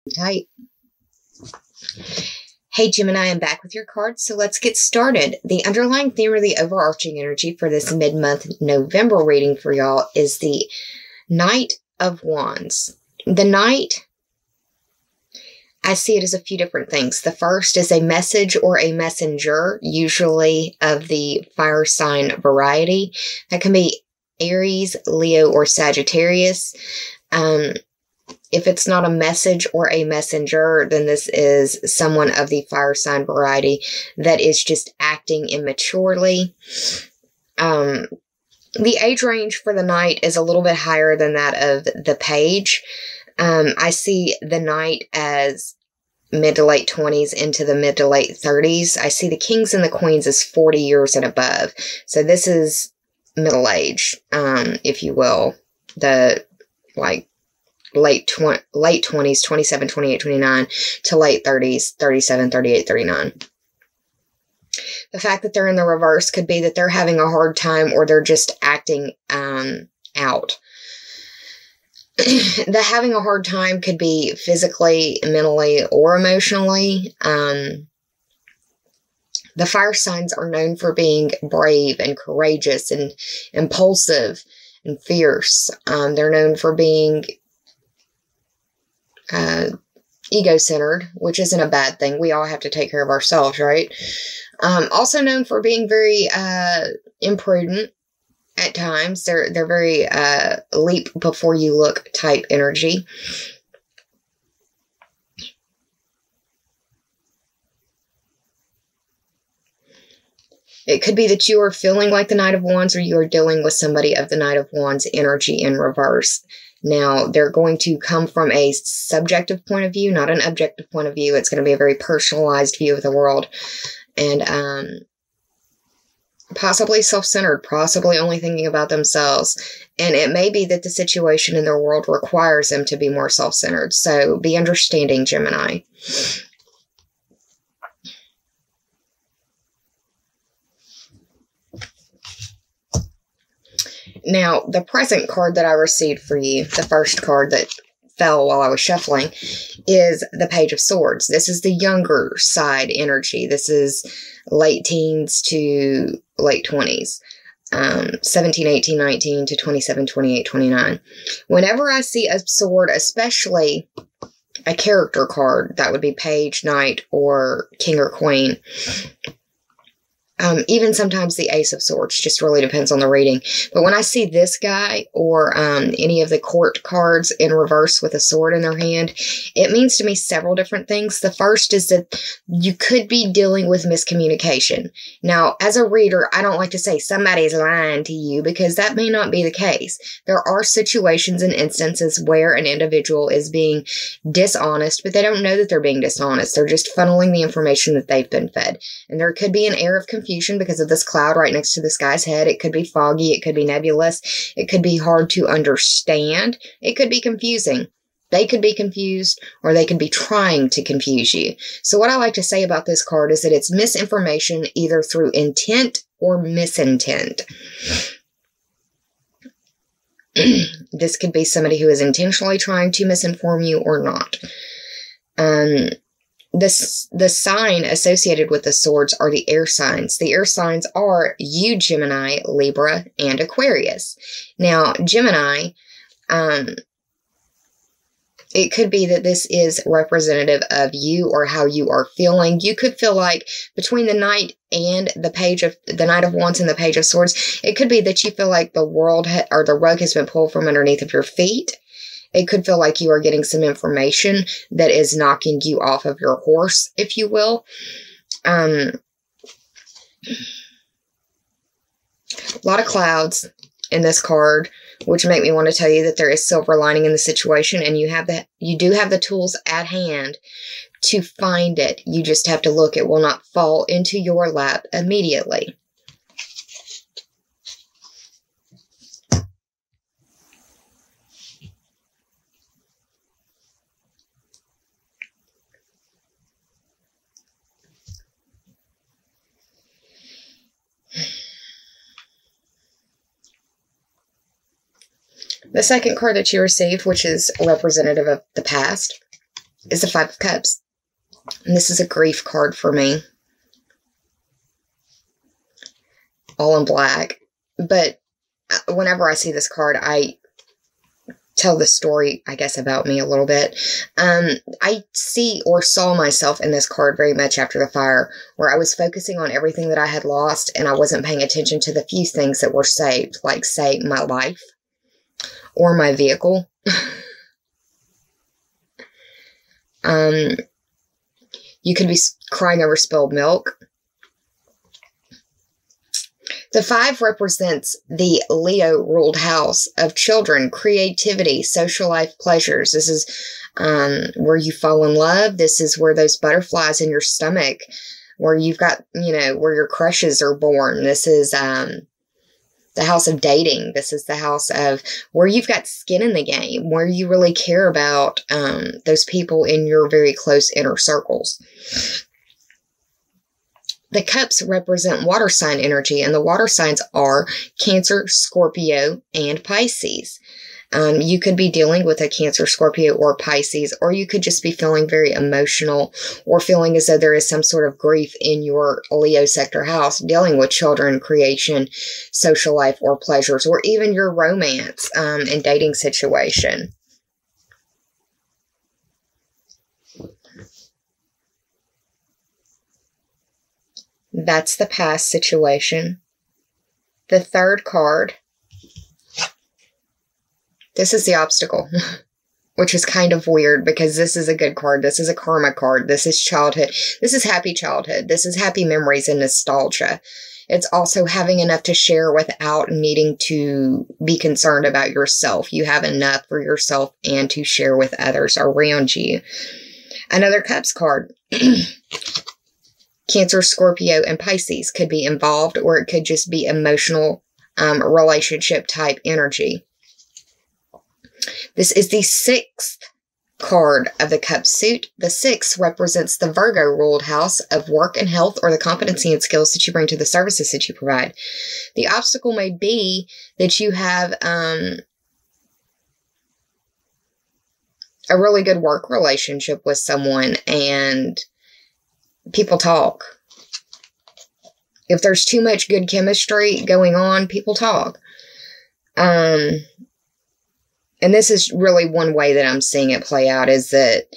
Tight. Hey Gemini, I'm back with your cards, so let's get started. The underlying theme or the overarching energy for this mid-month November reading for y'all is the Knight of Wands. The Knight, I see it as a few different things. The first is a message or a messenger, usually of the fire sign variety. That can be Aries, Leo, or Sagittarius. If it's not a message or a messenger, then this is someone of the fire sign variety that is just acting immaturely. The age range for the Knight is a little bit higher than that of the Page. I see the Knight as mid to late 20s into the mid to late 30s. I see the Kings and the Queens as 40 years and above. So this is middle age, if you will. The, late 20s, 27, 28, 29, to late 30s, 37, 38, 39. The fact that they're in the reverse could be that they're having a hard time or they're just acting out. The having a hard time could be physically, mentally, or emotionally. The fire signs are known for being brave and courageous and impulsive and fierce. They're known for being ego-centered, which isn't a bad thing. We all have to take care of ourselves, right? Also known for being very imprudent at times. They're very leap before you look type energy. It could be that you are feeling like the Knight of Wands or you are dealing with somebody of the Knight of Wands energy in reverse. Now, they're going to come from a subjective point of view, not an objective point of view. It's going to be a very personalized view of the world. And possibly self-centered, possibly only thinking about themselves. And it may be that the situation in their world requires them to be more self-centered. So be understanding, Gemini. Now, the present card that I received for you, the first card that fell while I was shuffling, is the Page of Swords. This is the younger side energy. This is late teens to late 20s. 17, 18, 19 to 27, 28, 29. Whenever I see a sword, especially a character card, that would be Page, Knight, or King or Queen. Even sometimes the Ace of Swords, just really depends on the reading. But when I see this guy or any of the court cards in reverse with a sword in their hand, it means to me several different things. The first is that you could be dealing with miscommunication. Now, as a reader, I don't like to say somebody's lying to you because that may not be the case. There are situations and instances where an individual is being dishonest, but they don't know that they're being dishonest. They're just funneling the information that they've been fed. And there could be an air of confusion because of this cloud right next to this guy's head. It could be foggy. It could be nebulous. It could be hard to understand. It could be confusing. They could be confused or they could be trying to confuse you. So what I like to say about this card is that it's misinformation either through intent or misintent. This could be somebody who is intentionally trying to misinform you or not. The sign associated with the swords are the air signs. The air signs are you, Gemini, Libra, and Aquarius. Now, Gemini, it could be that this is representative of you or how you are feeling. You could feel like between the Knight and the Knight of Wands and the Page of Swords, it could be that you feel like the world or the rug has been pulled from underneath of your feet. It could feel like you are getting some information that is knocking you off of your horse, if you will. A lot of clouds in this card, which make me want to tell you that there is silver lining in the situation, and you do have the tools at hand to find it. You just have to look. It will not fall into your lap immediately. The second card that you received, which is representative of the past, is the Five of Cups. And this is a grief card for me. All in black. But whenever I see this card, I tell the story, I guess, about me a little bit. I see or saw myself in this card very much after the fire, where I was focusing on everything that I had lost, and I wasn't paying attention to the few things that were saved, like, say, my life or my vehicle. You could be crying over spilled milk. The 5 represents the Leo-ruled house of children, creativity, social life pleasures. This is where you fall in love. This is where those butterflies in your stomach, where you've got, where your crushes are born. This is the house of dating. This is the house of where you've got skin in the game, where you really care about those people in your very close inner circles. The cups represent water sign energy, and the water signs are Cancer, Scorpio, and Pisces. You could be dealing with a Cancer, Scorpio, or Pisces, or you could just be feeling very emotional or feeling as though there is some sort of grief in your Leo sector house, dealing with children, creation, social life, or pleasures, or even your romance and dating situation. That's the past situation. The third card, this is the obstacle, which is kind of weird because this is a good card. This is a karma card. This is childhood. This is happy childhood. This is happy memories and nostalgia. It's also having enough to share without needing to be concerned about yourself. You have enough for yourself and to share with others around you. Another Cups card. Cancer, Scorpio, and Pisces could be involved, or it could just be emotional relationship type energy. This is the 6th card of the Cup suit. The 6 represents the Virgo ruled house of work and health, or the competency and skills that you bring to the services that you provide. The obstacle may be that you have a really good work relationship with someone and people talk. If there's too much good chemistry going on, people talk. And this is really one way that I'm seeing it play out, is that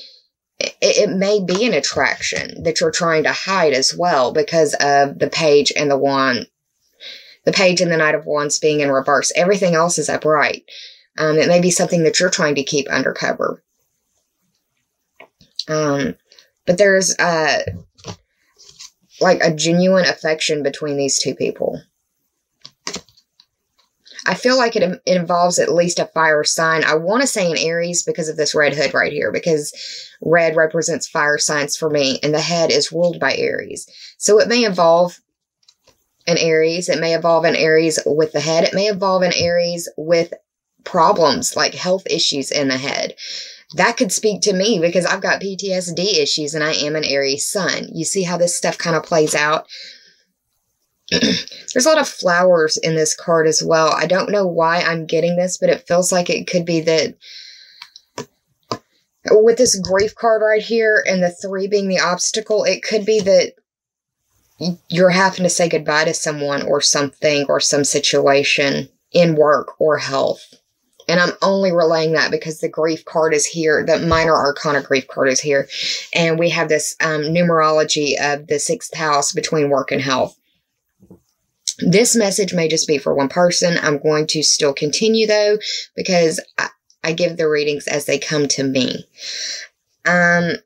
it may be an attraction that you're trying to hide as well because of the Page and the Wand. The Page and the Knight of Wands being in reverse. Everything else is upright. It may be something that you're trying to keep undercover. But there's like a genuine affection between these two people. I feel like it involves at least a fire sign. I want to say an Aries because of this red hood right here, because red represents fire signs for me, and the head is ruled by Aries. So it may involve an Aries. It may involve an Aries with the head. It may involve an Aries with problems like health issues in the head. That could speak to me because I've got PTSD issues and I am an Aries sun. You see how this stuff kind of plays out? There's a lot of flowers in this card as well. I don't know why I'm getting this, but it feels like it could be that with this grief card right here and the 3 being the obstacle, it could be that you're having to say goodbye to someone or something or some situation in work or health. And I'm only relaying that because the grief card is here. The minor arcana grief card is here. And we have this numerology of the 6th house between work and health. This message may just be for one person. I'm going to still continue, though, because I give the readings as they come to me. The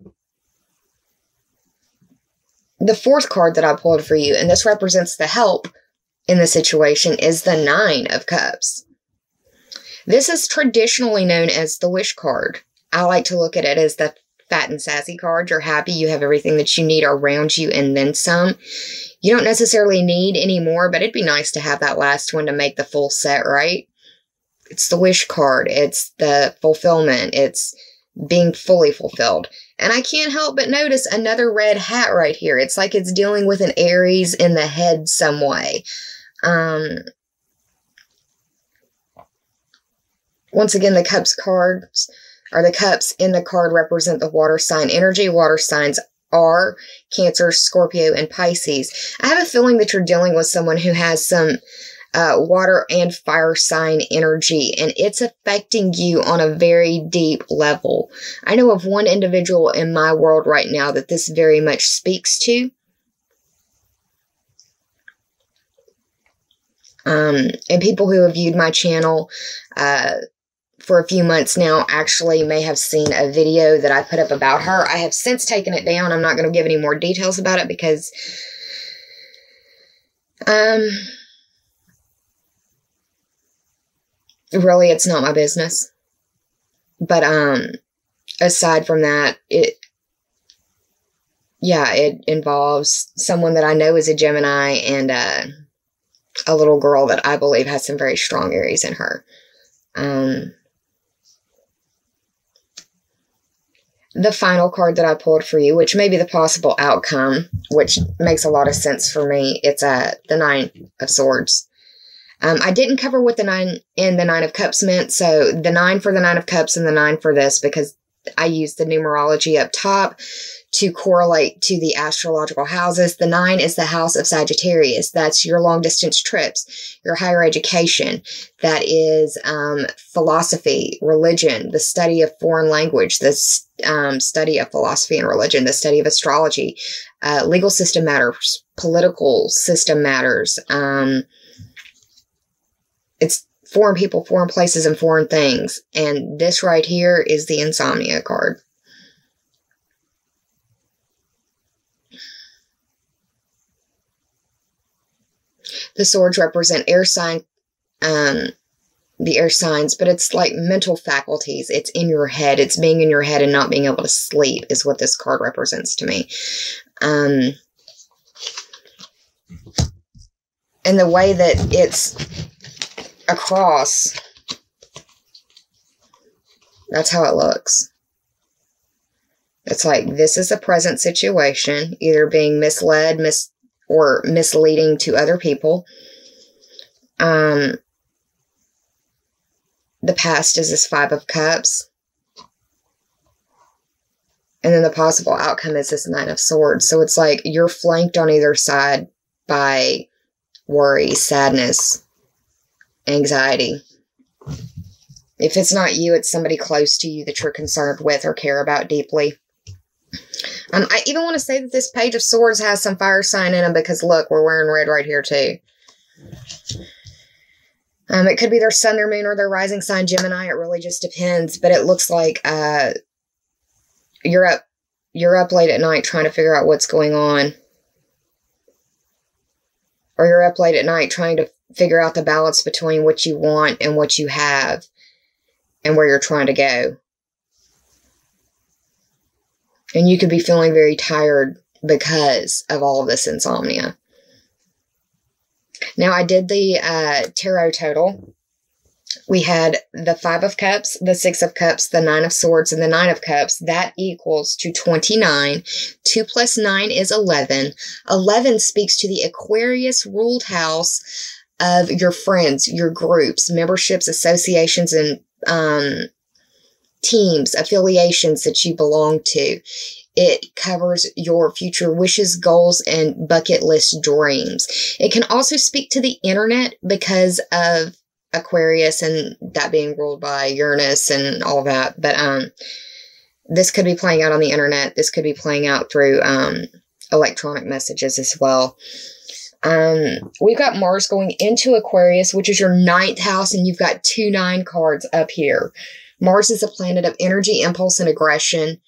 4th card that I pulled for you, and this represents the help in the situation, is the 9 of Cups. This is traditionally known as the wish card. I like to look at it as the fat and sassy card. You're happy, you have everything that you need around you and then some. You don't necessarily need any more, but it'd be nice to have that last one to make the full set, right? It's the wish card. It's the fulfillment. It's being fully fulfilled. And I can't help but notice another red hat right here. It's like it's dealing with an Aries in the head some way. Once again, the Cups cards or the cups in the card represent the water sign energy. Water signs are Cancer, Scorpio, and Pisces. I have a feeling that you're dealing with someone who has some water and fire sign energy, and it's affecting you on a very deep level. I know of one individual in my world right now that this very much speaks to. And people who have viewed my channel for a few months now actually may have seen a video that I put up about her. I have since taken it down. I'm not going to give any more details about it because really it's not my business. But aside from that, it involves someone that I know is a Gemini and a little girl that I believe has some very strong Aries in her. The final card that I pulled for you, which may be the possible outcome, which makes a lot of sense for me, it's the Nine of Swords. I didn't cover what the 9 and the 9 of Cups meant, so the 9 for the 9 of Cups and the 9 for this, because I used the numerology up top to correlate to the astrological houses. The 9 is the house of Sagittarius. That's your long distance trips, your higher education. That is philosophy, religion, the study of foreign language, the study of philosophy and religion, the study of astrology, legal system matters, political system matters. It's foreign people, foreign places, and foreign things. And this right here is the Insomnia card. The swords represent air sign, the air signs, but it's like mental faculties. It's in your head. It's being in your head and not being able to sleep is what this card represents to me. And the way that it's across, that's how it looks. It's like this is a present situation, either being misled, or misleading to other people. The past is this 5 of Cups. And then the possible outcome is this 9 of Swords. So it's like you're flanked on either side by worry, sadness, anxiety. If it's not you, it's somebody close to you that you're concerned with or care about deeply. I even want to say that this Page of Swords has some fire sign in them because, look, we're wearing red right here, too. It could be their sun, their moon, or their rising sign, Gemini. It really just depends. But it looks like you're up late at night trying to figure out what's going on. Or you're up late at night trying to figure out the balance between what you want and what you have and where you're trying to go. And you could be feeling very tired because of all of this insomnia. Now, I did the tarot total. We had the 5 of Cups, the 6 of Cups, the 9 of Swords, and the 9 of Cups. That equals to 29. 2 plus 9 is 11. 11 speaks to the Aquarius ruled house of your friends, your groups, memberships, associations, and teams, affiliations that you belong to. It covers your future wishes, goals, and bucket list dreams. It can also speak to the internet because of Aquarius and that being ruled by Uranus and all that. But this could be playing out on the internet. This could be playing out through electronic messages as well. We've got Mars going into Aquarius, which is your 9th house, and you've got 2 9 cards up here. Mars is a planet of energy, impulse, and aggression,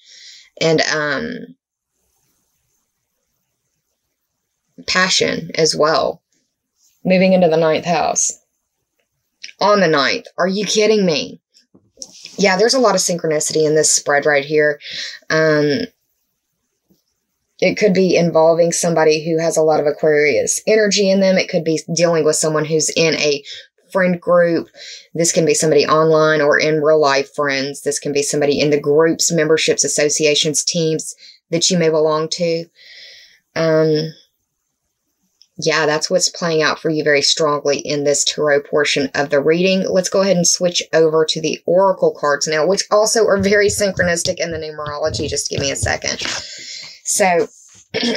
and passion as well. Moving into the 9th house. On the 9th. Are you kidding me? Yeah, there's a lot of synchronicity in this spread right here. It could be involving somebody who has a lot of Aquarius energy in them. It could be dealing with someone who's in a friend group. This can be somebody online or in real life friends. This can be somebody in the groups, memberships, associations, teams that you may belong to. yeah, that's what's playing out for you very strongly in this tarot portion of the reading. Let's go ahead and switch over to the oracle cards now, which also are very synchronistic in the numerology. Just give me a second. So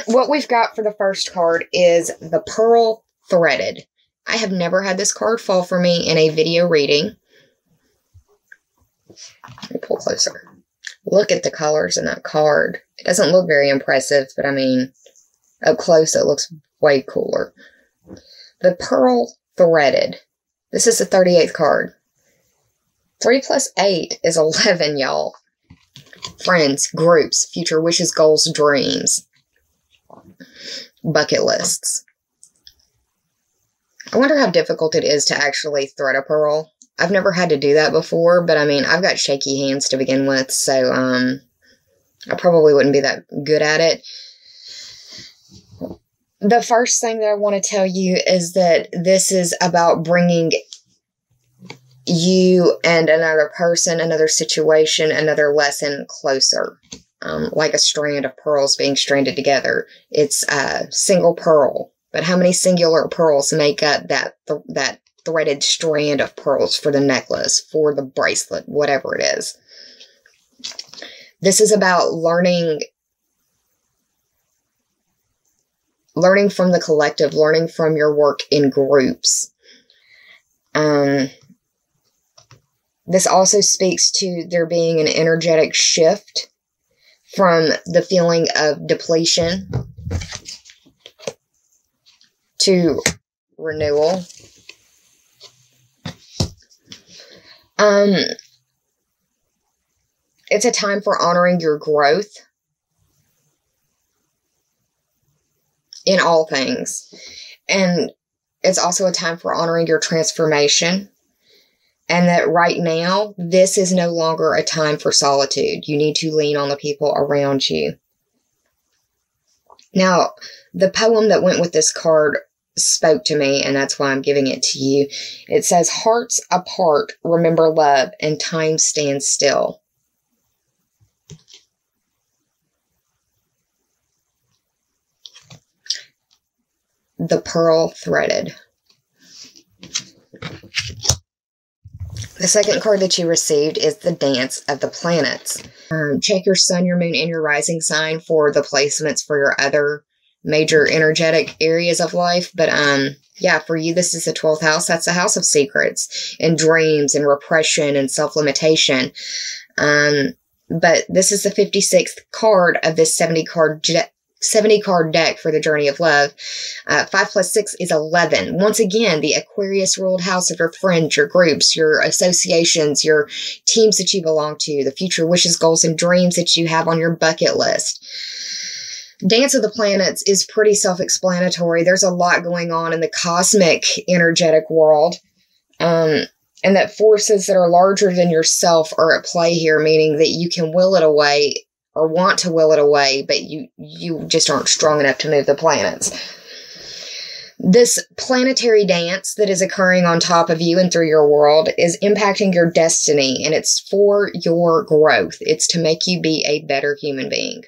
what we've got for the first card is the Pearl Threaded. I have never had this card fall for me in a video reading. Let me pull closer. Look at the colors in that card. It doesn't look very impressive, but I mean, up close it looks way cooler. The Pearl Threaded. This is the 38th card. 3 plus 8 is 11, y'all. Friends, groups, future wishes, goals, dreams. Bucket lists. I wonder how difficult it is to actually thread a pearl. I've never had to do that before, but I mean, I've got shaky hands to begin with, so I probably wouldn't be that good at it. The first thing that I want to tell you is that this is about bringing you and another person, another situation, another lesson closer. Like a strand of pearls being stranded together. It's a single pearl. But how many singular pearls make up that threaded strand of pearls for the necklace, for the bracelet, whatever it is? This is about learning from the collective, learning from your work in groups. This also speaks to there being an energetic shift from the feeling of depletion to renewal. It's a time for honoring your growth in all things. And it's also a time for honoring your transformation. And that right now, this is no longer a time for solitude. You need to lean on the people around you. Now, the poem that went with this card spoke to me, and that's why I'm giving it to you. It says, hearts apart, remember love, and time stands still. The Pearl Threaded. The second card that you received is the Dance of the Planets. Check your sun, your moon, and your rising sign for the placements for your other major energetic areas of life. But yeah, for you, this is the 12th house. That's the house of secrets and dreams and repression and self-limitation. But this is the 56th card of this 70 card deck for the Journey of Love. 5 plus 6 is 11. Once again, the Aquarius ruled house of your friends, your groups, your associations, your teams that you belong to, the future wishes, goals, and dreams that you have on your bucket list. Dance of the Planets is pretty self-explanatory. There's a lot going on in the cosmic energetic world. And that forces that are larger than yourself are at play here, meaning that you can will it away or want to will it away, but you just aren't strong enough to move the planets. This planetary dance that is occurring on top of you and through your world is impacting your destiny, and it's for your growth. It's to make you be a better human being.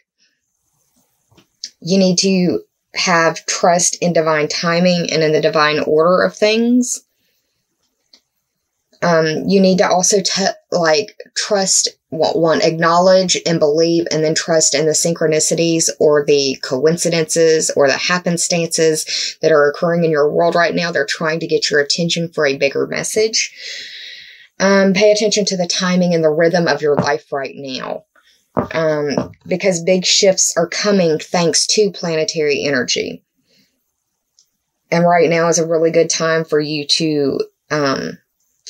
You need to have trust in divine timing and in the divine order of things. You need to also trust, acknowledge and believe, and then trust in the synchronicities or the coincidences or the happenstances that are occurring in your world right now. They're trying to get your attention for a bigger message. Pay attention to the timing and the rhythm of your life right now. Because big shifts are coming thanks to planetary energy. And right now is a really good time for you to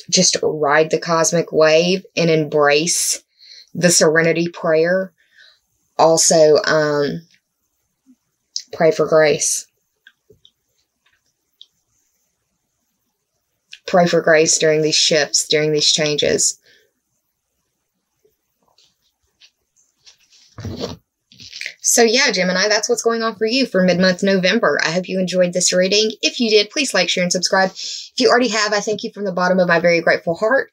just ride the cosmic wave and embrace the serenity prayer. Also, pray for grace. Pray for grace during these shifts, during these changes. So yeah, Gemini, that's what's going on for you for mid-month November. I hope you enjoyed this reading. If you did, please like, share, and subscribe. If you already have, I thank you from the bottom of my very grateful heart.